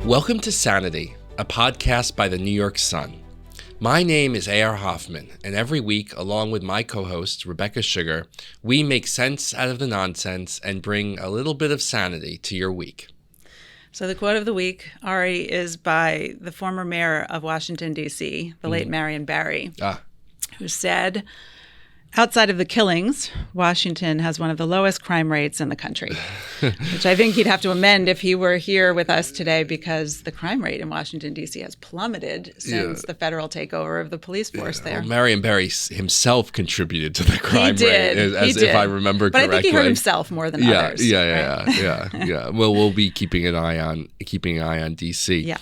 Welcome to Sanity, a podcast by the New York Sun. My name is A.R. Hoffman, and every week, along with my co-host, Rebecca Sugar, we make sense out of the nonsense and bring a little bit of sanity to your week. So the quote of the week, Ari, is by the former mayor of Washington, D.C., the late Marion Barry, who said, "Outside of the killings, Washington has one of the lowest crime rates in the country," which I think he'd have to amend if he were here with us today, because the crime rate in Washington, D.C. has plummeted since the federal takeover of the police force there. Well, Marion Barry himself contributed to the crime rate, if I remember correctly. But I think he hurt himself more than others. Yeah. Well, we'll be keeping an eye on D.C. Yeah.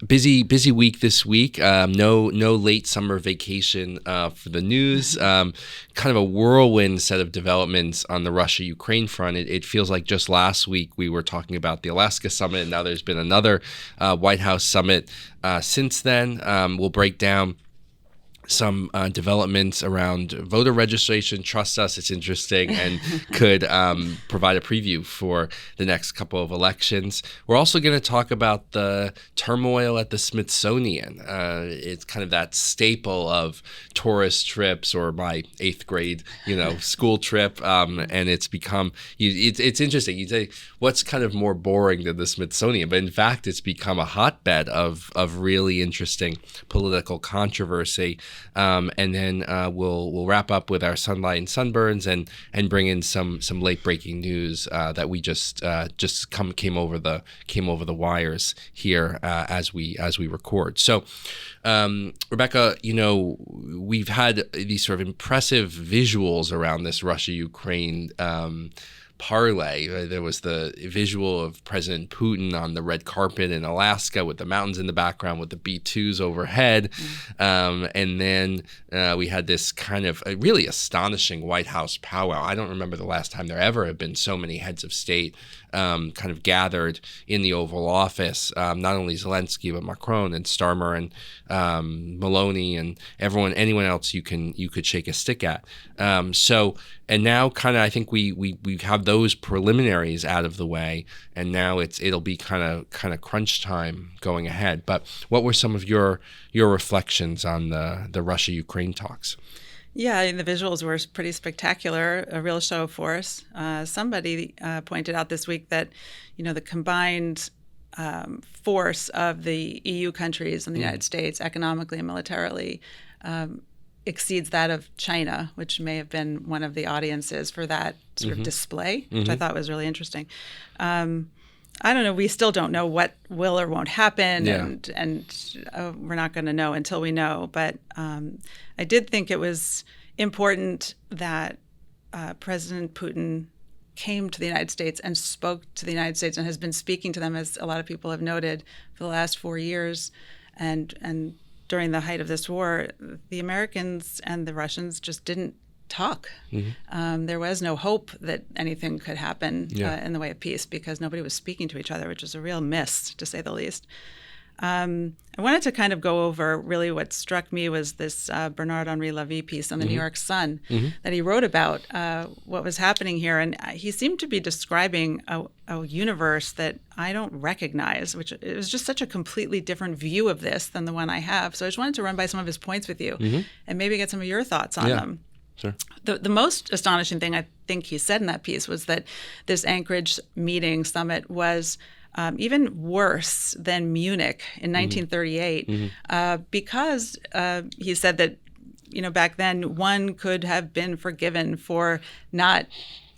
Busy week this week. No late summer vacation for the news. Kind of a whirlwind set of developments on the Russia-Ukraine front. It feels like just last week we were talking about the Alaska summit, and now there's been another White House summit since then. We'll break down some developments around voter registration. Trust us, it's interesting and could provide a preview for the next couple of elections. We're also going to talk about the turmoil at the Smithsonian. It's kind of that staple of tourist trips, or my 8th grade, school trip, and it's become. It's interesting. You say, what's kind of more boring than the Smithsonian? But in fact, it's become a hotbed of really interesting political controversy. And then we'll wrap up with our sunlight and sunburns and bring in some late breaking news that we just came over the wires here as we record. So, Rebecca, we've had these sort of impressive visuals around this Russia-Ukraine parlay. There was the visual of President Putin on the red carpet in Alaska with the mountains in the background with the B-2s overhead. And then we had this kind of a really astonishing White House powwow. I don't remember the last time there ever have been so many heads of state kind of gathered in the Oval Office. Not only Zelensky, but Macron and Starmer and Maloney and anyone else you could shake a stick at. And now kind of I think we have those preliminaries out of the way, and now it'll be kind of crunch time going ahead. But what were some of your reflections on the Russia-Ukraine talks? Yeah, the visuals were pretty spectacular, a real show of force. Somebody pointed out this week that, the combined force of the EU countries and the United States economically and militarily exceeds that of China, which may have been one of the audiences for that sort of display, which I thought was really interesting. I don't know. We still don't know what will or won't happen, and we're not going to know until we know. But I did think it was important that President Putin came to the United States and spoke to the United States and has been speaking to them, as a lot of people have noted, for the last 4 years. And during the height of this war, the Americans and the Russians just didn't talk. There was no hope that anything could happen in the way of peace, because nobody was speaking to each other, which is a real miss, to say the least. I wanted to kind of go over really what struck me was this Bernard-Henri Lévy piece on the New York Sun that he wrote about what was happening here. And he seemed to be describing a universe that I don't recognize, which it was just such a completely different view of this than the one I have. So I just wanted to run by some of his points with you and maybe get some of your thoughts on them. Sure. The most astonishing thing I think he said in that piece was that this Anchorage summit was even worse than Munich in 1938 because he said that, back then one could have been forgiven for not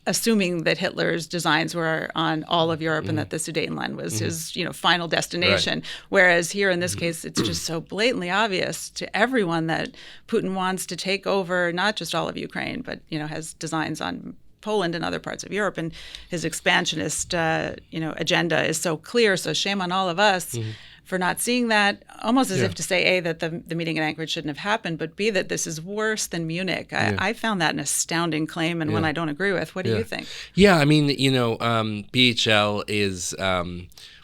assuming that Hitler's designs were on all of Europe and that the Sudetenland was his, final destination. Right. Whereas here in this case, it's just so blatantly obvious to everyone that Putin wants to take over not just all of Ukraine, but, has designs on Poland and other parts of Europe. And his expansionist, agenda is so clear. So shame on all of us. for not seeing that, almost as Yeah. if to say, A, that the meeting in Anchorage shouldn't have happened, but B, that this is worse than Munich. Yeah. I found that an astounding claim and one I don't agree with. What do you think? Yeah, I mean, BHL is,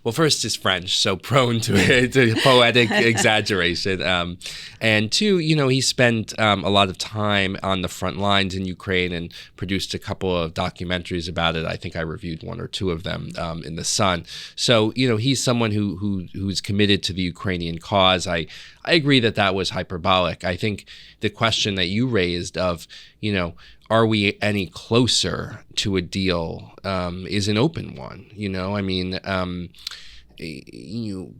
well, first is French, so prone to poetic exaggeration. And two, he spent a lot of time on the front lines in Ukraine and produced a couple of documentaries about it. I think I reviewed one or two of them in the Sun. So, he's someone who's committed to the Ukrainian cause. I agree that was hyperbolic. I think the question that you raised of, are we any closer to a deal is an open one.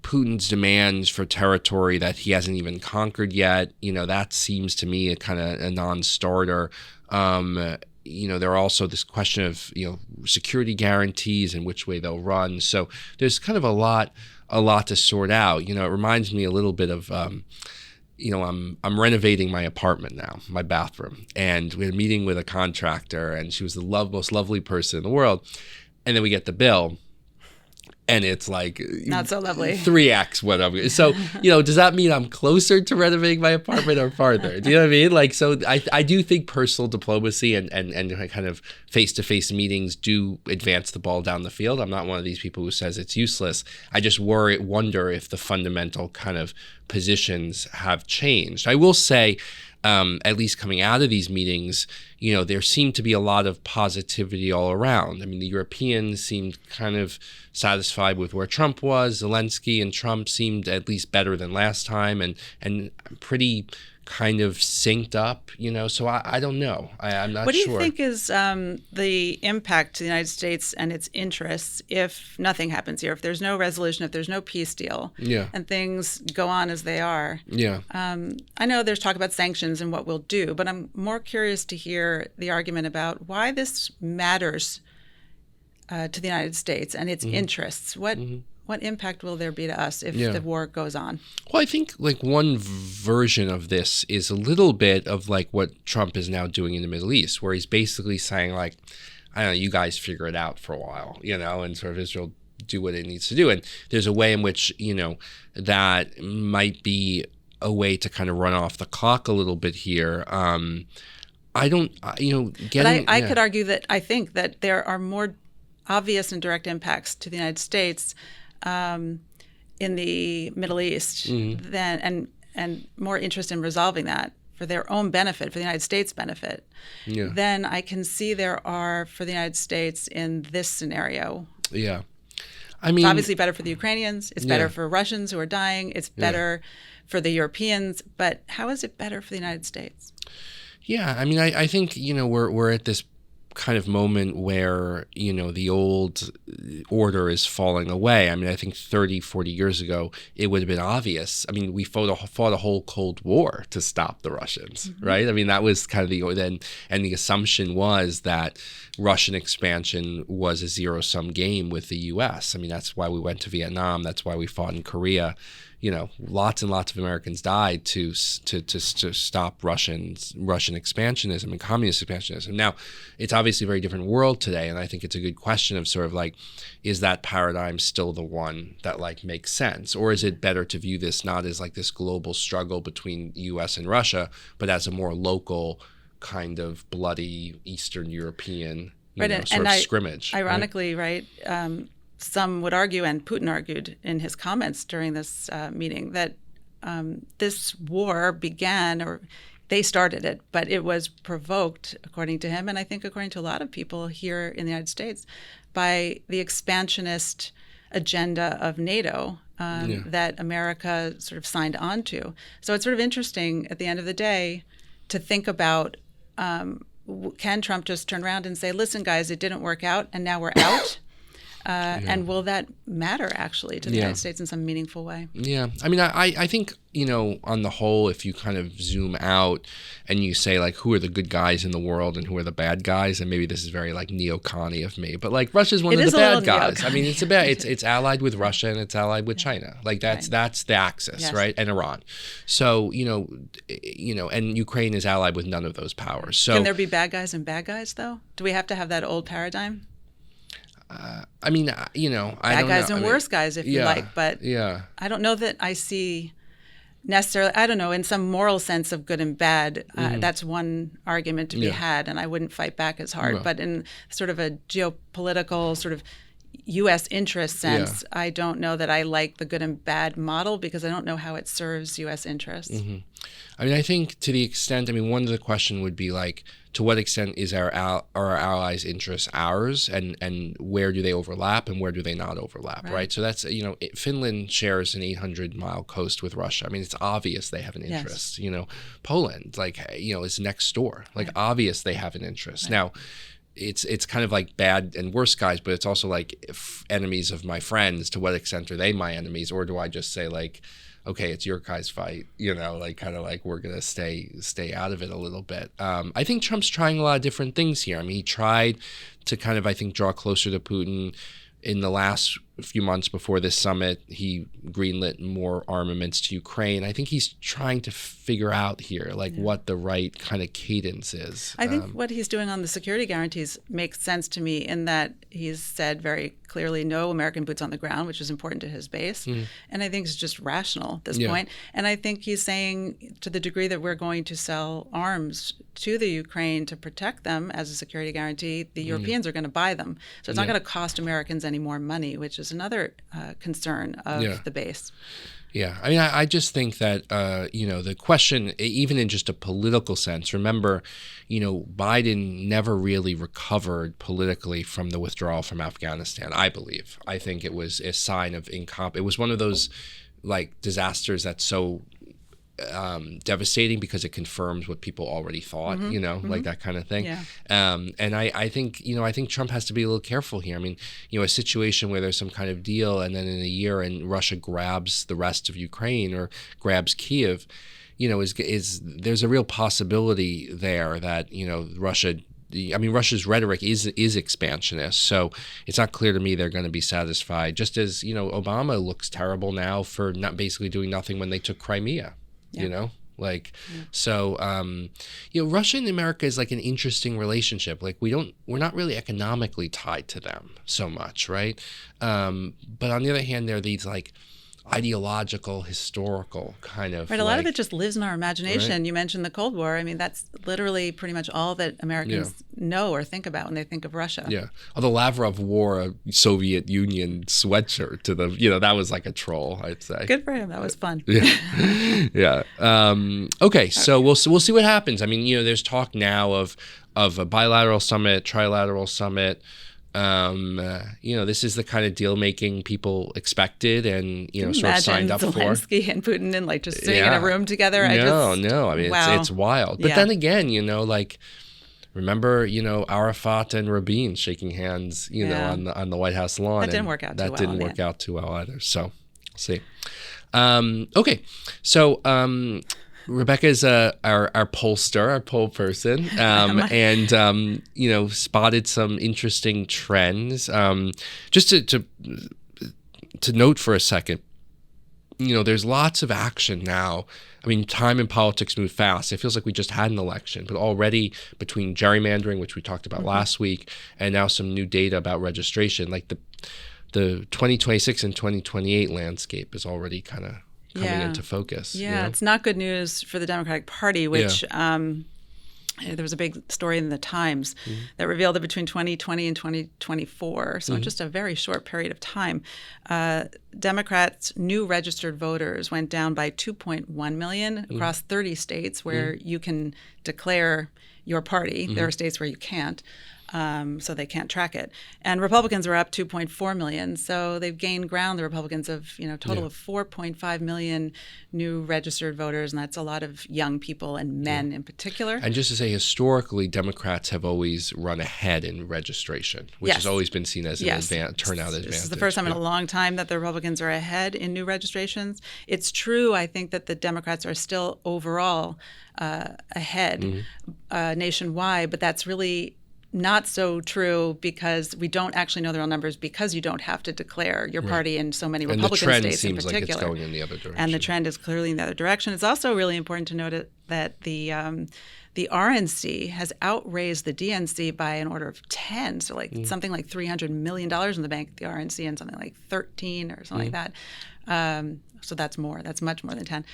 Putin's demands for territory that he hasn't even conquered yet, that seems to me a kind of a non-starter. There are also this question of, security guarantees and which way they'll run. So there's kind of a lot to sort out. It reminds me a little bit of, I'm renovating my apartment now, my bathroom, and we had a meeting with a contractor, and she was the most lovely person in the world. And then we get the bill, and it's like not so lovely. 3x whatever. So, does that mean I'm closer to renovating my apartment or farther? Do you know what I mean? Like, so I do think personal diplomacy and kind of face-to-face meetings do advance the ball down the field. I'm not one of these people who says it's useless. I just wonder if the fundamental kind of positions have changed. I will say, at least coming out of these meetings, there seemed to be a lot of positivity all around. I mean, the Europeans seemed kind of satisfied with where Trump was. Zelensky and Trump seemed at least better than last time and pretty kind of synced up, so I don't know. I'm not sure. What do you think is the impact to the United States and its interests if nothing happens here, if there's no resolution, if there's no peace deal, and things go on as they are? Yeah. I know there's talk about sanctions and what we'll do, but I'm more curious to hear the argument about why this matters to the United States and its interests. What impact will there be to us if the war goes on? Well, I think like one version of this is a little bit of like what Trump is now doing in the Middle East, where he's basically saying like, I don't know, you guys figure it out for a while, and sort of Israel do what it needs to do. And there's a way in which, that might be a way to kind of run off the clock a little bit here. I don't, getting... But I could argue that I think that there are more obvious and direct impacts to the United States in the Middle East than and more interest in resolving that for their own benefit, for the United States' benefit, than I can see there are for the United States in this scenario. Yeah. I mean, it's obviously better for the Ukrainians. It's better for Russians who are dying. It's better for the Europeans. But how is it better for the United States? Yeah. I mean, I think, we're at this kind of moment where, the old order is falling away. I mean, I think 30, 40 years ago, it would have been obvious. I mean, we fought a whole Cold War to stop the Russians, right? I mean, that was kind of the assumption was that Russian expansion was a zero-sum game with the U.S. I mean, that's why we went to Vietnam. That's why we fought in Korea. Lots and lots of Americans died to stop Russian expansionism and communist expansionism. Now, it's obviously a very different world today, and I think it's a good question of sort of like, is that paradigm still the one that like makes sense, or is it better to view this not as like this global struggle between U.S. and Russia, but as a more local kind of bloody Eastern European scrimmage? Ironically, right? Some would argue, and Putin argued in his comments during this meeting, that this war began, or they started it, but it was provoked, according to him, and I think according to a lot of people here in the United States, by the expansionist agenda of NATO that America sort of signed on to. So it's sort of interesting at the end of the day to think about, can Trump just turn around and say, listen, guys, it didn't work out, and now we're out? And will that matter actually to the United States in some meaningful way? Yeah. I mean, I think, on the whole, if you kind of zoom out and you say like, who are the good guys in the world and who are the bad guys? And maybe this is very like neo-conny of me, but like Russia's one of the bad guys. I mean, it's allied with Russia and it's allied with China. Like that's the axis, right? And Iran. So, and Ukraine is allied with none of those powers. So can there be bad guys and bad guys though? Do we have to have that old paradigm? I mean, I bad don't guys know. and worse guys, if you like. But I don't know that I see necessarily, I don't know, in some moral sense of good and bad, that's one argument to be had, and I wouldn't fight back as hard. No. But in sort of a geopolitical sort of U.S. interest sense, I don't know that I like the good and bad model because I don't know how it serves U.S. interests. I mean, I think to the extent, one of the question would be like, to what extent is our allies' interests ours, and where do they overlap and where do they not overlap, right? So that's, Finland shares an 800-mile coast with Russia. I mean, it's obvious they have an interest. Poland, is next door. Obvious they have an interest. Now, it's kind of like bad and worse guys, but it's also like enemies of my friends. To what extent are they my enemies, or do I just say like, okay, it's your guys' fight, we're gonna stay out of it a little bit. I think Trump's trying a lot of different things here. I mean, he tried to kind of, I think, draw closer to Putin. In the last few months before this summit, he greenlit more armaments to Ukraine. I think he's trying to figure out here, what the right kind of cadence is. I think what he's doing on the security guarantees makes sense to me in that he's said very clearly no American boots on the ground, which is important to his base. And I think it's just rational at this point. And I think he's saying, to the degree that we're going to sell arms to the Ukraine to protect them as a security guarantee, the Europeans are going to buy them. So it's not going to cost Americans any more money, which is another concern of the base. Yeah, I mean, I just think that, the question, even in just a political sense, remember, Biden never really recovered politically from the withdrawal from Afghanistan, I believe. I think it was a sign of it was one of those, disasters that's so devastating because it confirms what people already thought, that kind of thing. And I think Trump has to be a little careful here. I mean, a situation where there's some kind of deal and then in a year and Russia grabs the rest of Ukraine or grabs Kiev, there's a real possibility there that, Russia's rhetoric is expansionist, so it's not clear to me they're going to be satisfied. Just as, Obama looks terrible now for not basically doing nothing when they took Crimea. So Russia and America is like an interesting relationship. We're not really economically tied to them so much, right? But on the other hand, there are these ideological, historical kind of a lot of it just lives in our imagination. Right? You mentioned the Cold War. I mean, that's literally pretty much all that Americans know or think about when they think of Russia. Yeah. Although Lavrov wore a Soviet Union sweatshirt to the, that was like a troll, I'd say. Good for him. That was fun. Okay, so we'll see what happens. I mean, there's talk now of a bilateral summit, trilateral summit. This is the kind of deal making people expected and sort of signed up Zelensky for. And Putin and just sitting in a room together. No. I mean, it's wild. But then again, remember, Arafat and Rabin shaking hands, on the White House lawn. That didn't work out too well. That didn't work out too well either. So we'll see. Okay, so. Rebecca is our pollster, our poll person, and spotted some interesting trends. Just to note for a second, there's lots of action now. I mean, time in politics moves fast. It feels like we just had an election, but already between gerrymandering, which we talked about last week, and now some new data about registration, the 2026 and 2028 landscape is already kind of coming into focus. It's not good news for the Democratic Party, which there was a big story in the Times that revealed that between 2020 and 2024, so in just a very short period of time, Democrats' new registered voters went down by 2.1 million across 30 states where you can declare your party. There are states where you can't. So they can't track it. And Republicans were up 2.4 million. So they've gained ground, the Republicans, of total of 4.5 million new registered voters. And that's a lot of young people and men in particular. And just to say, historically, Democrats have always run ahead in registration, which has always been seen as an turnout advantage. This is the first time in a long time that the Republicans are ahead in new registrations. It's true, I think, that the Democrats are still overall ahead nationwide, but that's really not so true because we don't actually know the real numbers because you don't have to declare your party in so many Republican states in particular. And the trend seems like it's going in the other direction. And the trend is clearly in the other direction. It's also really important to note that the RNC has outraised the DNC by an order of 10, so something like $300 million in the bank, the RNC, and something like 13 or something like that. So that's more. That's much more than 10.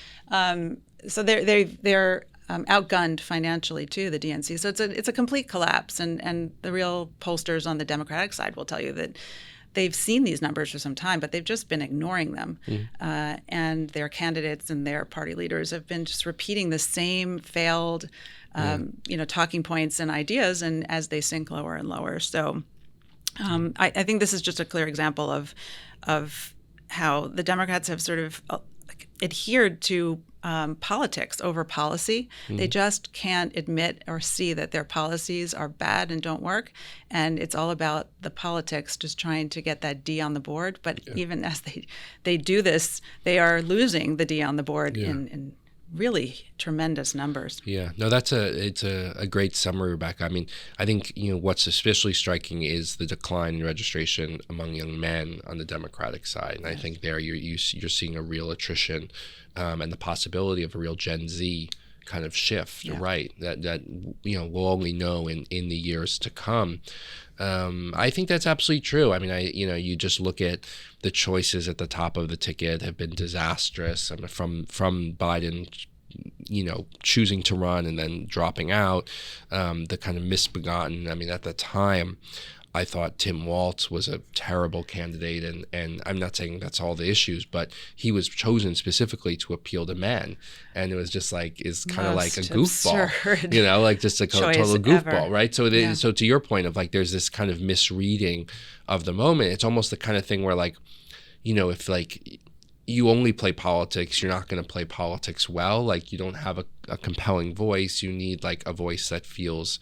So they're outgunned financially too, the DNC. So it's a complete collapse. And the real pollsters on the Democratic side will tell you that they've seen these numbers for some time, but they've just been ignoring them. And their candidates and their party leaders have been just repeating the same failed, talking points and ideas, and as they sink lower and lower. So I think this is just a clear example of how the Democrats have sort of adhered to politics over policy. They just can't admit or see that their policies are bad and don't work. And it's all about the politics, just trying to get that D on the board. But even as they do this, they are losing the D on the board in really tremendous numbers. Yeah, no, it's a great summary, Rebecca. I mean, I think what's especially striking is the decline in registration among young men on the Democratic side, and I think there you're seeing a real attrition, and the possibility of a real Gen Z kind of shift, right? That we'll only know in the years to come. I think that's absolutely true. I mean, you just look at the choices at the top of the ticket have been disastrous. I mean, from Biden, choosing to run and then dropping out, the kind of misbegotten. I mean, at the time, I thought Tim Walz was a terrible candidate, and I'm not saying that's all the issues, but he was chosen specifically to appeal to men, and it was just is kind of like a goofball, like just a total goofball, right? So so to your point of there's this kind of misreading of the moment. It's almost the kind of thing where if you only play politics, you're not going to play politics well. You don't have a compelling voice. You need a voice that feels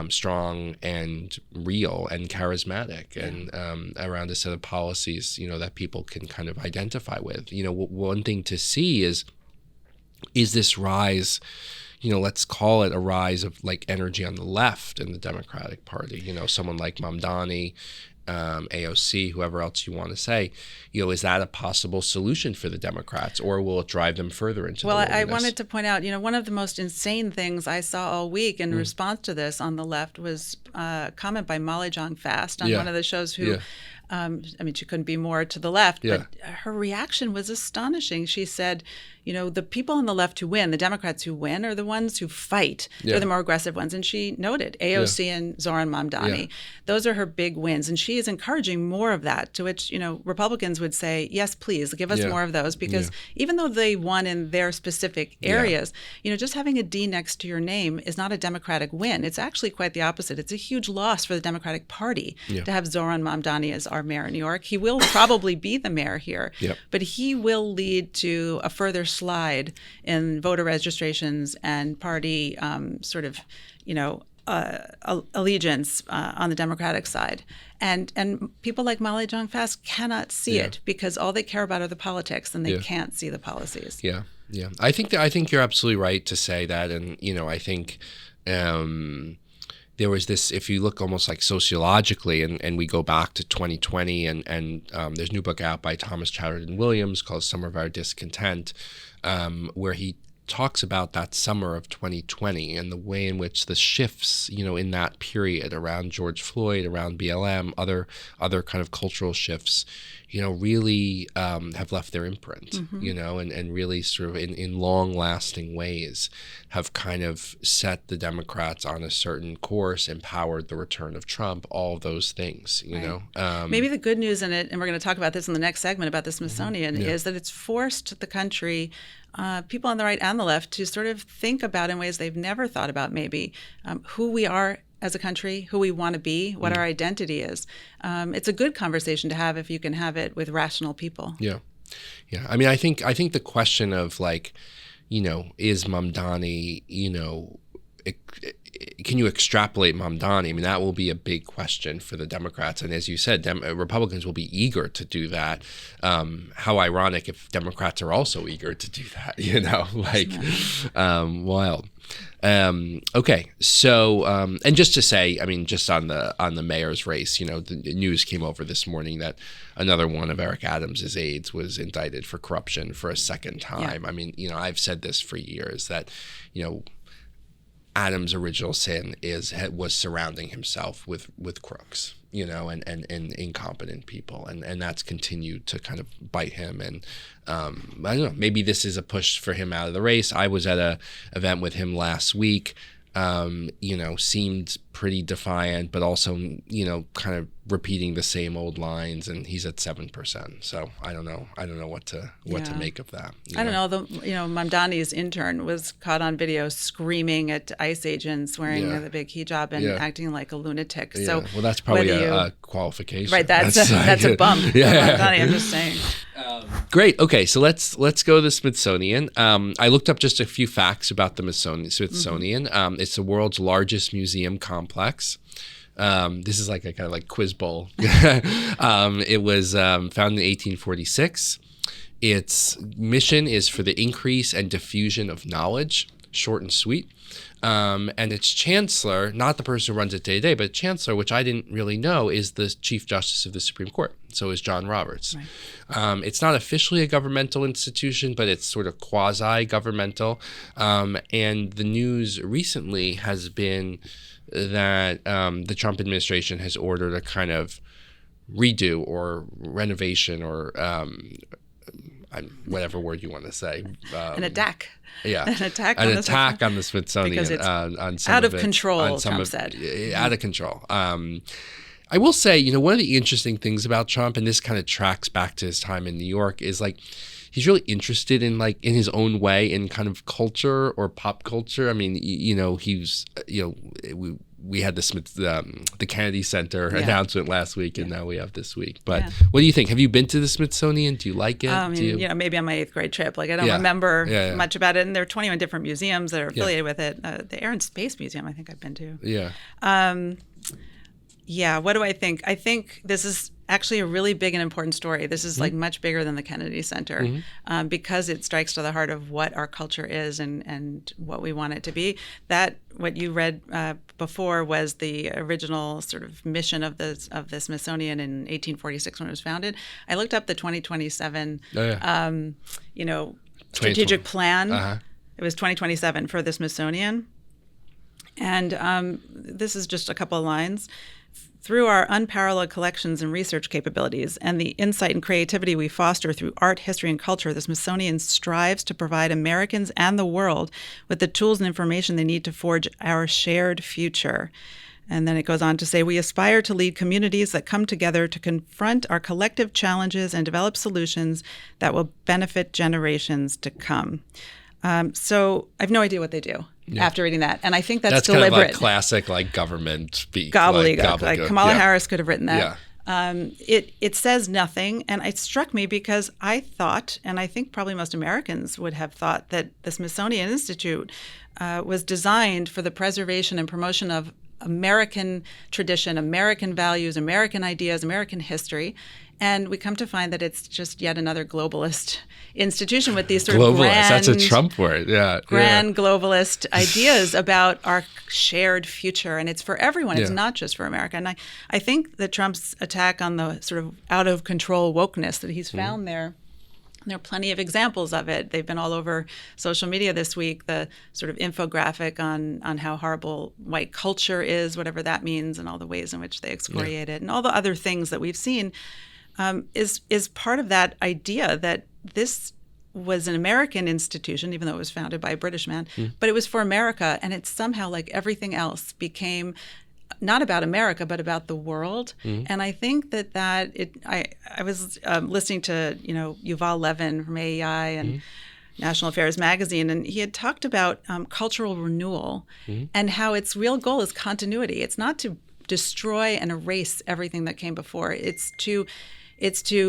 strong and real and charismatic, and around a set of policies, that people can kind of identify with. One thing to see is this rise, let's call it a rise of energy on the left in the Democratic Party. Someone like Mamdani, AOC, whoever else you want to say, is that a possible solution for the Democrats, or will it drive them further into the wilderness? I wanted to point out, one of the most insane things I saw all week in response to this on the left was a comment by Molly Jong-Fast on one of the shows who, she couldn't be more to the left, but her reaction was astonishing. She said, the people on the left who win, the Democrats who win, are the ones who fight. They're the more aggressive ones. And she noted AOC and Zoran Mamdani. Those are her big wins. And she is encouraging more of that, to which, Republicans would say, yes, please, give us more of those. Because even though they won in their specific areas, just having a D next to your name is not a Democratic win. It's actually quite the opposite. It's a huge loss for the Democratic Party to have Zoran Mamdani as our mayor in New York. He will probably be the mayor here, but he will lead to a further slide in voter registrations and party allegiance on the Democratic side. And people like Molly Jong-Fast cannot see it because all they care about are the politics, and they can't see the policies. Yeah. I think you're absolutely right to say that, and I think there was this, if you look almost sociologically, and we go back to 2020, and there's a new book out by Thomas Chatterton Williams called Summer of Our Discontent, where he talks about that summer of 2020 and the way in which the shifts, in that period around George Floyd, around BLM, other kind of cultural shifts, really have left their imprint, and really sort of in long-lasting ways have kind of set the Democrats on a certain course, empowered the return of Trump, all of those things, Maybe the good news in it, and we're going to talk about this in the next segment about the Smithsonian, is that it's forced the country, people on the right and the left, to sort of think about in ways they've never thought about, maybe, who we are as a country, who we want to be, what our identity is. It's a good conversation to have if you can have it with rational people. Yeah. I mean, I think the question of is Mamdani, can you extrapolate Mamdani? I mean, that will be a big question for the Democrats. And as you said, Republicans will be eager to do that. How ironic if Democrats are also eager to do that, wild. Okay, so and just to say, I mean, just on the mayor's race, the news came over this morning that another one of Eric Adams' aides was indicted for corruption for a second time. Yeah. I mean, I've said this for years that, Adams' original sin was surrounding himself with crooks, and incompetent people, and that's continued to kind of bite him. And I don't know, maybe this is a push for him out of the race. I was at a event with him last week. Seemed pretty defiant, but also, kind of repeating the same old lines, and he's at 7%. So I don't know what to make of that. I don't know. Mamdani's intern was caught on video screaming at ICE agents wearing the big hijab and acting like a lunatic. Yeah. So well, that's probably a qualification. Right. That's a bump. Yeah. Mamdani, I'm just saying. Great. Okay, so let's go to the Smithsonian. I looked up just a few facts about the Smithsonian. Mm-hmm. It's the world's largest museum complex. This is like a kind of like quiz bowl. It was founded in 1846. Its mission is for the increase and diffusion of knowledge, short and sweet. And its chancellor, not the person who runs it day to day, but chancellor, which I didn't really know, is the Chief Justice of the Supreme Court. So is John Roberts. Right. It's not officially a governmental institution, but it's sort of quasi-governmental. And the news recently has been that the Trump administration has ordered a kind of redo or renovation or whatever word you want to say. An attack. Yeah, an attack on the Smithsonian because it's on some out of of it, control. Trump said out of control. I will say, one of the interesting things about Trump, and this kind of tracks back to his time in New York, is like he's really interested in in his own way in kind of culture or pop culture. I mean, he's we had the Kennedy Center announcement last week, and now we have this week. But what do you think? Have you been to the Smithsonian? Do you like it? Maybe on my 8th grade trip. I don't remember much about it. And there are 21 different museums that are affiliated with it. The Air and Space Museum, I think I've been to. Yeah. What do I think? I think this is actually a really big and important story. This is much bigger than the Kennedy Center because it strikes to the heart of what our culture is and what we want it to be. That what you read before was the original sort of mission of the Smithsonian in 1846 when it was founded. I looked up the 2027 strategic plan. Uh-huh. It was 2027 for the Smithsonian. And this is just a couple of lines. Through our unparalleled collections and research capabilities and the insight and creativity we foster through art, history, and culture, the Smithsonian strives to provide Americans and the world with the tools and information they need to forge our shared future. And then it goes on to say, we aspire to lead communities that come together to confront our collective challenges and develop solutions that will benefit generations to come. So I have no idea what they do. After reading that. And I think that's deliberate. Kind of like classic government speak. Gobbledygook. Like Kamala Harris could have written that. Yeah. It says nothing. And it struck me because I thought, and I think probably most Americans would have thought, that the Smithsonian Institute was designed for the preservation and promotion of American tradition, American values, American ideas, American history. And we come to find that it's just yet another globalist institution with these sort of grand, that's a Trump word, globalist ideas about our shared future. And it's for everyone. It's not just for America. And I think that Trump's attack on the sort of out of control wokeness that he's found there are plenty of examples of it. They've been all over social media this week, the sort of infographic on how horrible white culture is, whatever that means, and all the ways in which they excoriate it, and all the other things that we've seen. Is part of that idea that this was an American institution, even though it was founded by a British man, but it was for America, and it's somehow like everything else became not about America, but about the world. And I think I was listening to Yuval Levin from AEI and National Affairs magazine, and he had talked about cultural renewal and how its real goal is continuity. It's not to destroy and erase everything that came before. It's to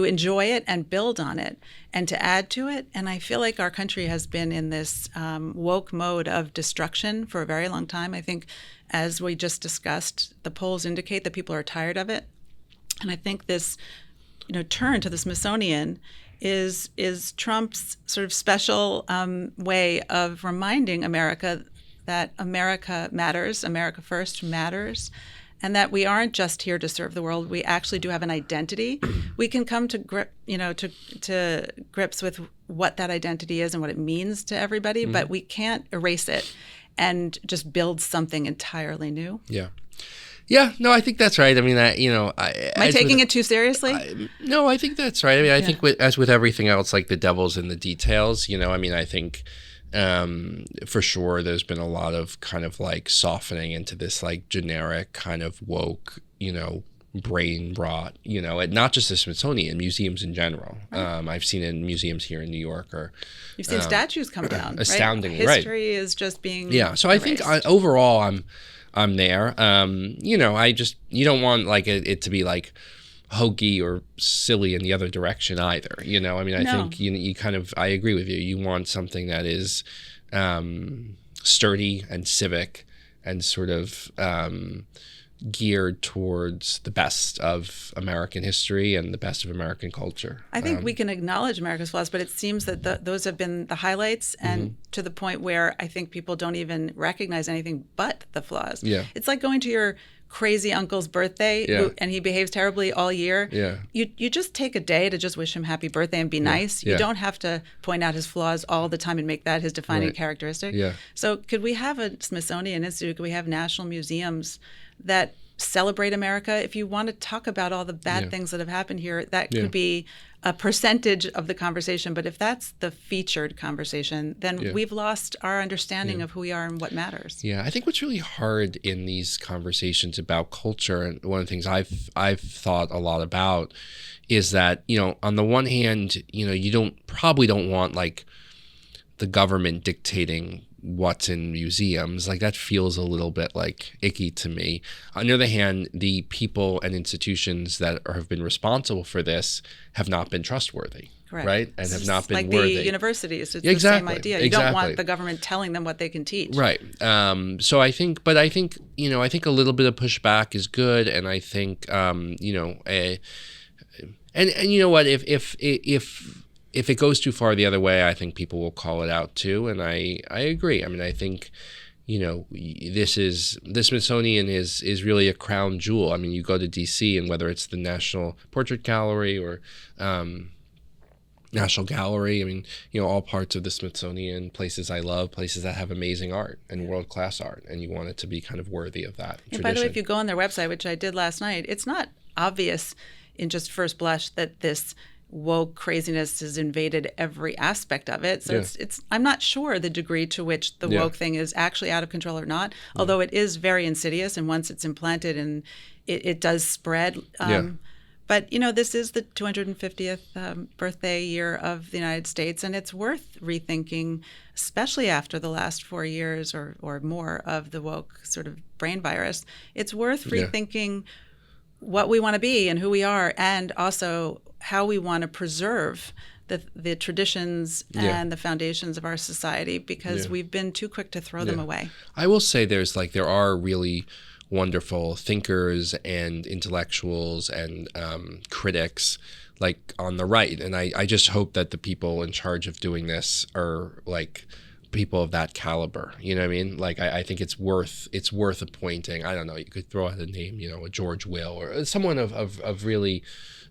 enjoy it and build on it and to add to it. And I feel like our country has been in this woke mode of destruction for a very long time. I think as we just discussed, the polls indicate that people are tired of it. And I think this, turn to the Smithsonian is Trump's sort of special way of reminding America that America matters, America first matters, and that we aren't just here to serve the world. We actually do have an identity. We can come to grips with what that identity is and what it means to everybody, but we can't erase it and just build something entirely new. Yeah. Yeah, no, I think that's right. I mean, am I taking it too seriously? No, I think that's right. I mean, I think as with everything else, like the devil's in the details. I think for sure there's been a lot of kind of like softening into this like generic kind of woke, brain rot, and not just the Smithsonian, museums in general. Right. I've seen it in museums here in New York. You've seen statues come down. Astoundingly, right? History History is just being So erased. I think overall I'm there. You don't want like it to be like hokey or silly in the other direction either. I think you kind of, I agree with you. You want something that is sturdy and civic and sort of geared towards the best of American history and the best of American culture. I think we can acknowledge America's flaws, but it seems that those have been the highlights, and to the point where I think people don't even recognize anything but the flaws. Yeah. It's like going to your crazy uncle's birthday and he behaves terribly all year. Yeah. You just take a day to just wish him happy birthday and be nice. You don't have to point out his flaws all the time and make that his defining characteristic. Yeah. So could we have a Smithsonian Institute? Could we have national museums that celebrate America? If you want to talk about all the bad things that have happened here, that could be a percentage of the conversation. But if that's the featured conversation, then we've lost our understanding of who we are and what matters. Yeah, I think what's really hard in these conversations about culture, and one of the things I've thought a lot about, is that on the one hand, you probably don't want like the government dictating what's in museums. Like that feels a little bit like icky to me. On the other hand, the people and institutions that have been responsible for this have not been trustworthy. Correct. Right? And have not been like worthy. The universities, it's exactly. the same idea. You don't want the government telling them what they can teach. Right. So I think a little bit of pushback is good, and I think and you know what, if it goes too far the other way, I think people will call it out too, and I agree. I mean, I think the Smithsonian is really a crown jewel. I mean, you go to D.C. and whether it's the National Portrait Gallery or National Gallery, I mean, all parts of the Smithsonian, places I love, places that have amazing art and world-class art, and you want it to be kind of worthy of that tradition. By the way, if you go on their website, which I did last night, it's not obvious in just first blush that this woke craziness has invaded every aspect of it. So it's I'm not sure the degree to which the woke thing is actually out of control or not, although it is very insidious, and once it's implanted and it does spread. But this is the 250th birthday year of the United States, and it's worth rethinking, especially after the last 4 years or more of the woke sort of brain virus. It's worth rethinking what we want to be and who we are, and also how we want to preserve the traditions and the foundations of our society, because we've been too quick to throw them away. I will say there are really wonderful thinkers and intellectuals and critics like on the right, and I just hope that the people in charge of doing this are like people of that caliber. You know what I mean? Like I think it's worth appointing. I don't know. You could throw out a name, a George Will or someone of really.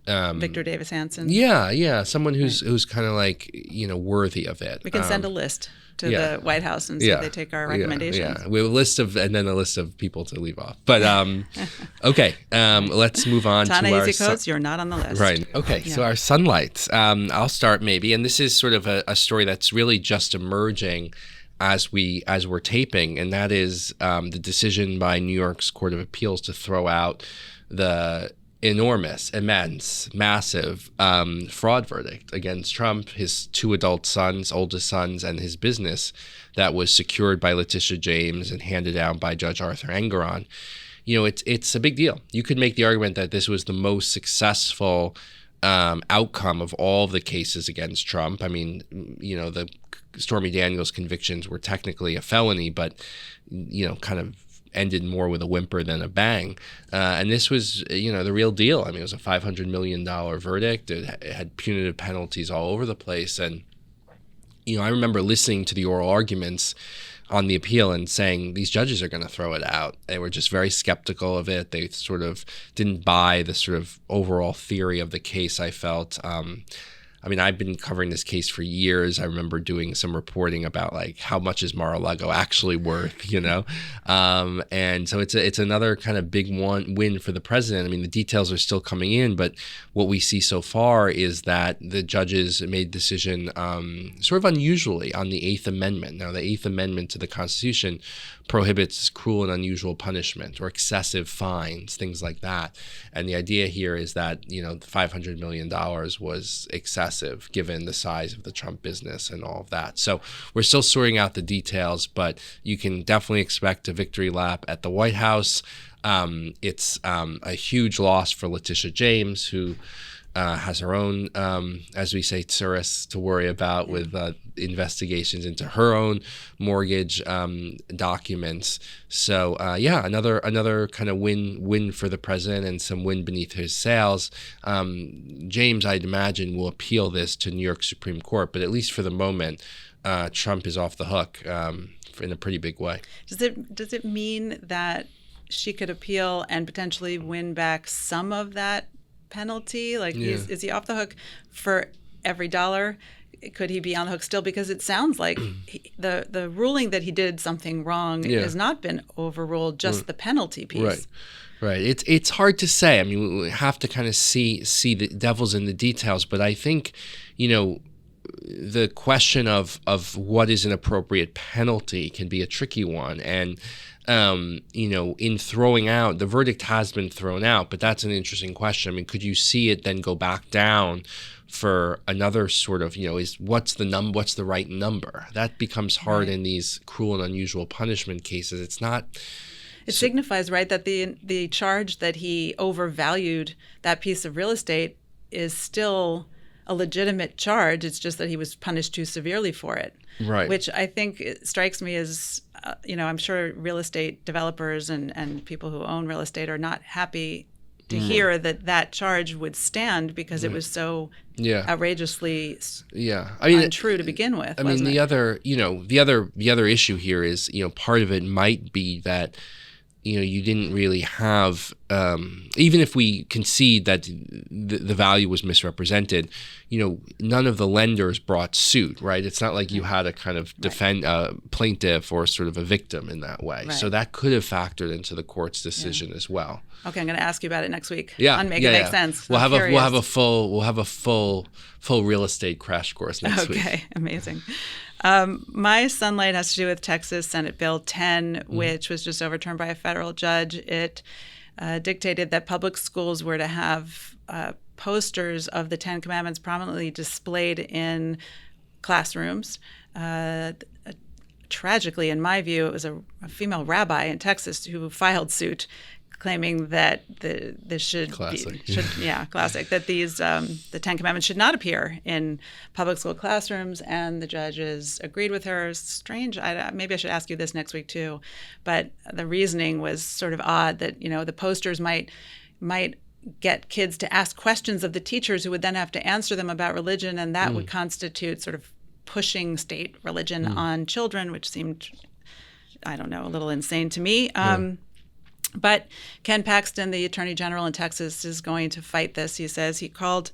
Victor Davis Hanson. Yeah, someone who's kind of like worthy of it. We can send a list to the White House and see if they take our recommendations. Yeah, we have a list and then a list of people to leave off. But okay, let's move on to our Ta-Nehisi Coates. You're not on the list. Right. Okay. So our sunlights. I'll start maybe, and this is sort of a story that's really just emerging as we're taping, and that is the decision by New York's Court of Appeals to throw out the immense, massive fraud verdict against Trump, his two adult sons, oldest sons, and his business that was secured by Letitia James and handed down by Judge Arthur Engoron. It's a big deal. You could make the argument that this was the most successful outcome of all of the cases against Trump. I mean, the Stormy Daniels convictions were technically a felony, but kind of ended more with a whimper than a bang. And this was, the real deal. I mean, it was a $500 million verdict. It had punitive penalties all over the place. And, I remember listening to the oral arguments on the appeal and saying these judges are going to throw it out. They were just very skeptical of it. They sort of didn't buy the sort of overall theory of the case, I felt. I've been covering this case for years. I remember doing some reporting about like how much is Mar-a-Lago actually worth, and so it's another kind of big win for the president. I mean, the details are still coming in, but what we see so far is that the judges made a decision sort of unusually on the Eighth Amendment. Now, the Eighth Amendment to the Constitution prohibits cruel and unusual punishment or excessive fines, things like that. And the idea here is that, $500 million was excessive given the size of the Trump business and all of that. So we're still sorting out the details, but you can definitely expect a victory lap at the White House. It's a huge loss for Letitia James, who has her own, as we say, tsuris to worry about with investigations into her own mortgage documents. So another kind of win for the president and some wind beneath his sails. James, I'd imagine, will appeal this to New York Supreme Court, but at least for the moment, Trump is off the hook in a pretty big way. Does it mean that she could appeal and potentially win back some of that penalty? Like, is he off the hook for every dollar? Could he be on the hook still? Because it sounds like the ruling that he did something wrong has not been overruled, just the penalty piece. Right. It's hard to say. I mean, we have to kind of see the devil's in the details. But I think, the question of what is an appropriate penalty can be a tricky one. And in throwing out, the verdict has been thrown out, but that's an interesting question. I mean, could you see it then go back down for another sort of, what's the right number? That becomes hard in these cruel and unusual punishment cases. It's not. It signifies, right, that the charge that he overvalued that piece of real estate is still a legitimate charge. It's just that he was punished too severely for it. Right. Which I think strikes me as, I'm sure real estate developers and people who own real estate are not happy to hear that charge would stand because it was so outrageously untrue to begin with. I mean, the other issue here is, part of it might be that, you didn't really have, even if we concede that the value was misrepresented, none of the lenders brought suit, right? It's not like you had a kind of plaintiff or sort of a victim in that way. Right. So that could have factored into the court's decision as well. Okay, I'm going to ask you about it next week. On Make It Make Sense. We'll have a full real estate crash course next week. Okay, amazing. My sunlight has to do with Texas Senate Bill 10, which was just overturned by a federal judge. It dictated that public schools were to have posters of the Ten Commandments prominently displayed in classrooms. Tragically, in my view, it was a female rabbi in Texas who filed suit claiming that this should classic. Classic, that these the Ten Commandments should not appear in public school classrooms, and the judges agreed with her. Strange. Maybe I should ask you this next week too, but the reasoning was sort of odd that the posters might get kids to ask questions of the teachers who would then have to answer them about religion, and that would constitute sort of pushing state religion on children, which seemed, a little insane to me. But Ken Paxton, the Attorney General in Texas, is going to fight this. He says he called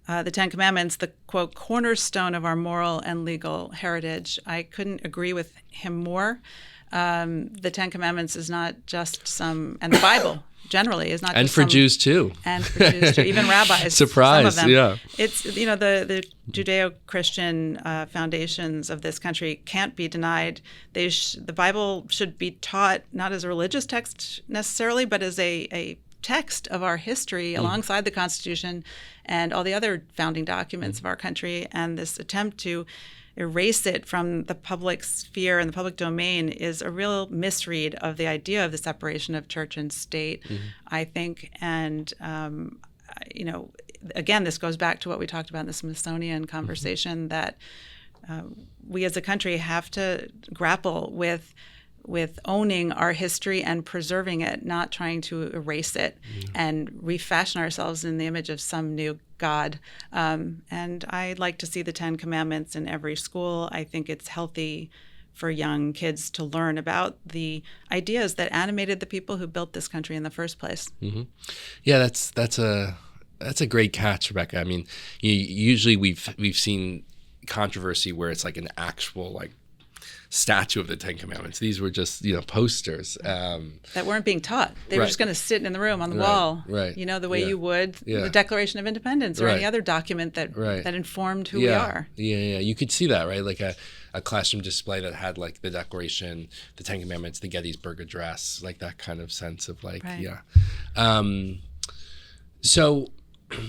the Ten Commandments the, quote, cornerstone of our moral and legal heritage. I couldn't agree with him more. The Ten Commandments is not just and the Bible generally is not and just for Jews too. And for Jews too, even rabbis. Surprise, some of them. yeah. It's, the Judeo-Christian foundations of this country can't be denied. The Bible should be taught not as a religious text necessarily, but as a text of our history alongside the Constitution and all the other founding documents of our country. And this attempt to erase it from the public sphere and the public domain is a real misread of the idea of the separation of church and state, I think. And, again, this goes back to what we talked about in the Smithsonian conversation, that we as a country have to grapple with with owning our history and preserving it, not trying to erase it and refashion ourselves in the image of some new God. And I'd like to see the Ten Commandments in every school. I think it's healthy for young kids to learn about the ideas that animated the people who built this country in the first place. Mm-hmm. Yeah, that's a great catch, Rebecca. I mean, usually we've seen controversy where it's like an actual like statue of the Ten Commandments. These were just posters that weren't being taught. They were just going to sit in the room on the wall, the way you would the Declaration of Independence or any other document that informed who we are. Yeah. You could see that, right? Like a classroom display that had like the Declaration, the Ten Commandments, the Gettysburg Address, like that kind of sense of like, So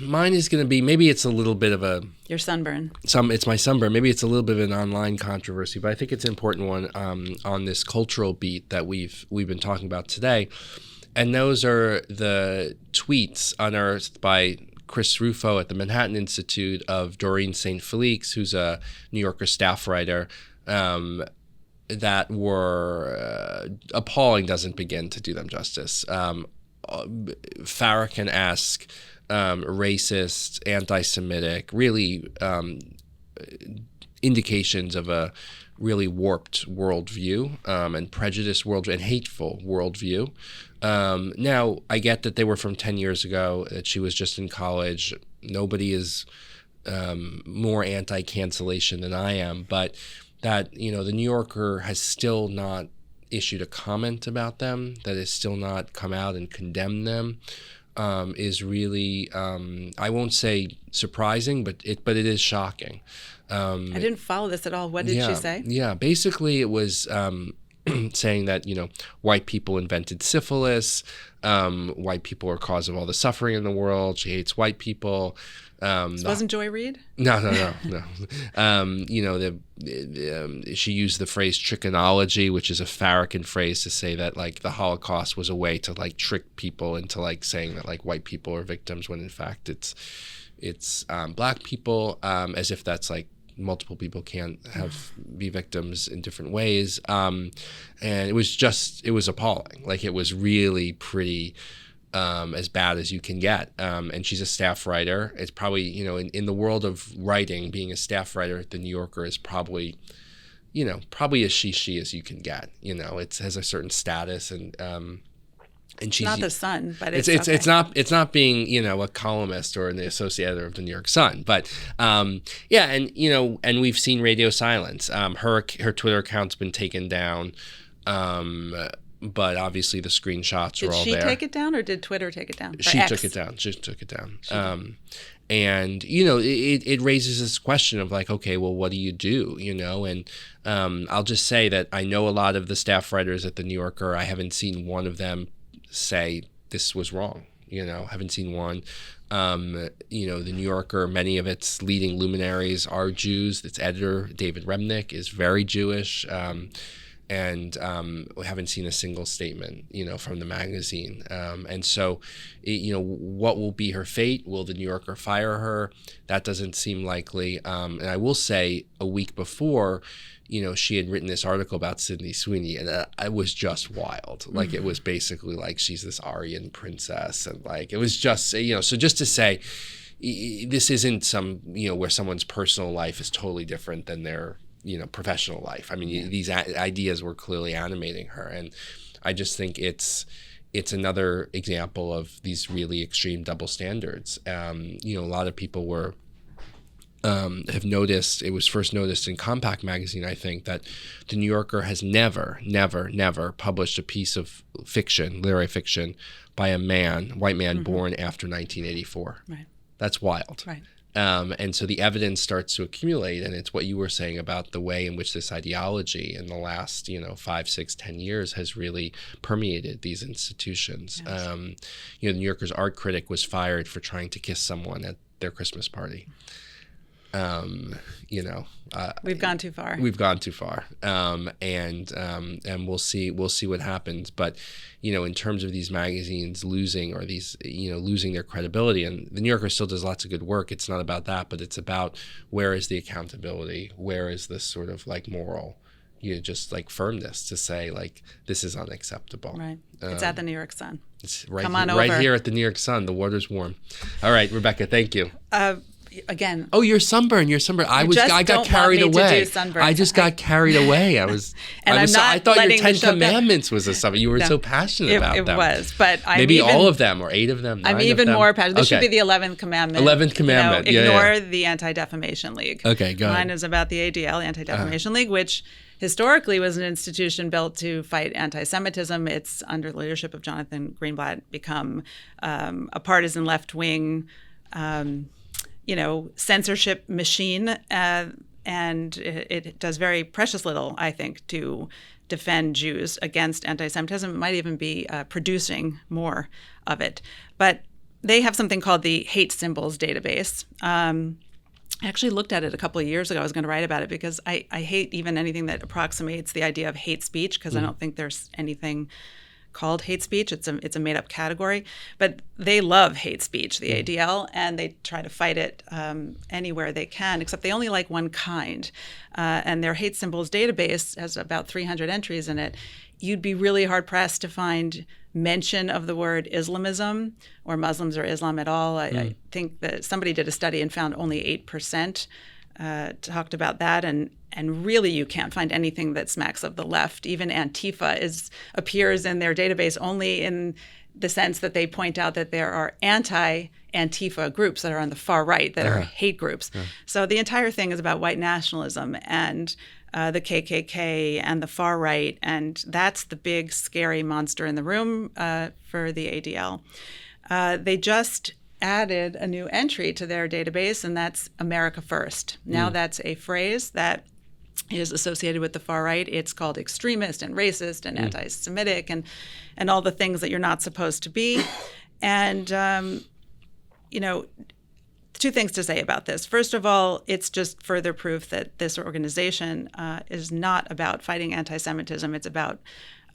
mine is going to be, maybe it's a little bit of your sunburn. It's my sunburn. Maybe it's a little bit of an online controversy, but I think it's an important one on this cultural beat that we've been talking about today. And those are the tweets unearthed by Chris Rufo at the Manhattan Institute of Doreen St. Felix, who's a New Yorker staff writer, that were appalling, doesn't begin to do them justice. Farrakhan-esque, racist, anti-Semitic, really indications of a really warped worldview and prejudiced worldview and hateful worldview. Now, I get that they were from 10 years ago, that she was just in college. Nobody is more anti-cancellation than I am, but that, the New Yorker has still not issued a comment about them, that has still not come out and condemned them, is really, I won't say surprising, but it is shocking. I didn't follow this at all. What did she say? Yeah, basically it was saying that, white people invented syphilis, white people are cause of all the suffering in the world, she hates white people. This wasn't Joy Reid? No. She used the phrase trickonology, which is a Farrakhan phrase to say that like the Holocaust was a way to like trick people into like saying that like white people are victims, when in fact it's black people, as if that's like multiple people can't be victims in different ways. And it was appalling. Like it was really pretty as bad as you can get. And she's a staff writer. It's probably, in the world of writing, being a staff writer at the New Yorker is probably as she as you can get. It has a certain status, and she's not the Sun, but it's not being a columnist or the associate editor of the New York Sun, but and we've seen radio silence. Her Twitter account's been taken down. But obviously the screenshots are all there. Did she take it down, or did Twitter take it down? She took it down. And it raises this question of like, okay, well, what do you do? And I'll just say that I know a lot of the staff writers at the New Yorker. I haven't seen one of them say this was wrong. Haven't seen one. The New Yorker, many of its leading luminaries are Jews. Its editor, David Remnick, is very Jewish. And we haven't seen a single statement, from the magazine. And so, what will be her fate? Will the New Yorker fire her? That doesn't seem likely. And I will say, a week before, she had written this article about Sydney Sweeney, and it was just wild. Like, it was basically like she's this Aryan princess, and like it was just, so just to say, this isn't some, where someone's personal life is totally different than their professional life. I mean, these ideas were clearly animating her, and I just think it's another example of these really extreme double standards. A lot of people have noticed. It was first noticed in Compact magazine, I think, that the New Yorker has never published a piece of fiction, literary fiction, by a white man born after 1984. Right. That's wild. Right. And so the evidence starts to accumulate, and it's what you were saying about the way in which this ideology in the last, 5, 6, 10 years has really permeated these institutions. Yes. The New Yorker's art critic was fired for trying to kiss someone at their Christmas party. We've gone too far. We've gone too far, and we'll see what happens. But in terms of these magazines losing their credibility, and the New Yorker still does lots of good work. It's not about that, but it's about where is the accountability, where is this sort of like moral just like firmness to say like this is unacceptable. Right. It's at the New York Sun. It's Come on right over. here at the New York Sun. The water's warm. All right, Rebecca, thank you. Again. Oh, your sunburn. I got carried away. I just got carried away. I thought your 10 Commandments was a sunburn. You were so passionate about them. It was, but maybe all of them or 8 of them. I'm even more passionate. This should be the 11th commandment. 11th commandment. Ignore the Anti-Defamation League. Okay, go ahead. Mine is about the ADL, Anti-Defamation League, which historically was an institution built to fight anti-Semitism. It's under the leadership of Jonathan Greenblatt become a partisan left-wing censorship machine, and it does very precious little, I think, to defend Jews against anti-Semitism. It might even be producing more of it. But they have something called the Hate Symbols Database. I actually looked at it a couple of years ago. I was going to write about it because I hate even anything that approximates the idea of hate speech, because I don't think there's anything called hate speech. It's a made-up category. But they love hate speech, the ADL, and they try to fight it anywhere they can, except they only like one kind. And their hate symbols database has about 300 entries in it. You'd be really hard-pressed to find mention of the word Islamism or Muslims or Islam at all. I think that somebody did a study and found only 8% talked about that, and really you can't find anything that smacks of the left. Even Antifa appears in their database only in the sense that they point out that there are anti-Antifa groups that are on the far right that are hate groups. So the entire thing is about white nationalism and the KKK and the far right, and that's the big scary monster in the room for the ADL. They just added a new entry to their database, and that's America First. Now that's a phrase that is associated with the far right. It's called extremist and racist and anti-Semitic and all the things that you're not supposed to be. And, two things to say about this. First of all, it's just further proof that this organization is not about fighting anti-Semitism. It's about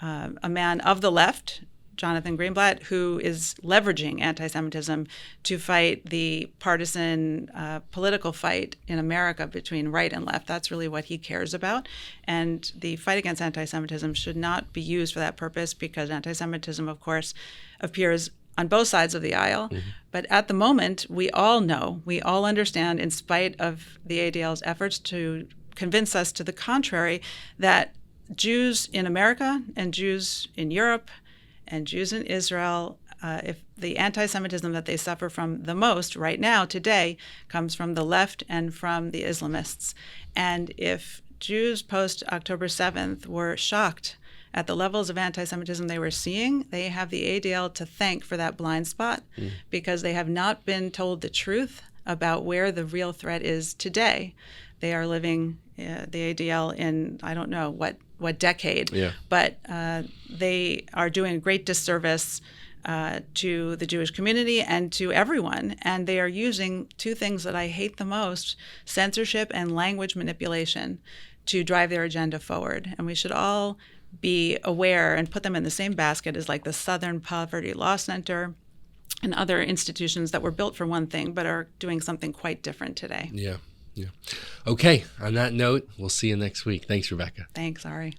a man of the left, Jonathan Greenblatt, who is leveraging anti-Semitism to fight the partisan political fight in America between right and left. That's really what he cares about. And the fight against anti-Semitism should not be used for that purpose, because anti-Semitism, of course, appears on both sides of the aisle. But at the moment, we all know, we all understand, in spite of the ADL's efforts to convince us to the contrary, that Jews in America and Jews in Europe and Jews in Israel, if the anti-Semitism that they suffer from the most right now, today, comes from the left and from the Islamists. And if Jews post-October 7th were shocked at the levels of anti-Semitism they were seeing, they have the ADL to thank for that blind spot, because they have not been told the truth about where the real threat is today. They are living, the ADL, in, I don't know what decade, but they are doing a great disservice to the Jewish community and to everyone. And they are using two things that I hate the most: censorship and language manipulation, to drive their agenda forward. And we should all be aware and put them in the same basket as like the Southern Poverty Law Center and other institutions that were built for one thing but are doing something quite different today. Yeah. Okay. On that note, we'll see you next week. Thanks, Rebecca. Thanks, Ari.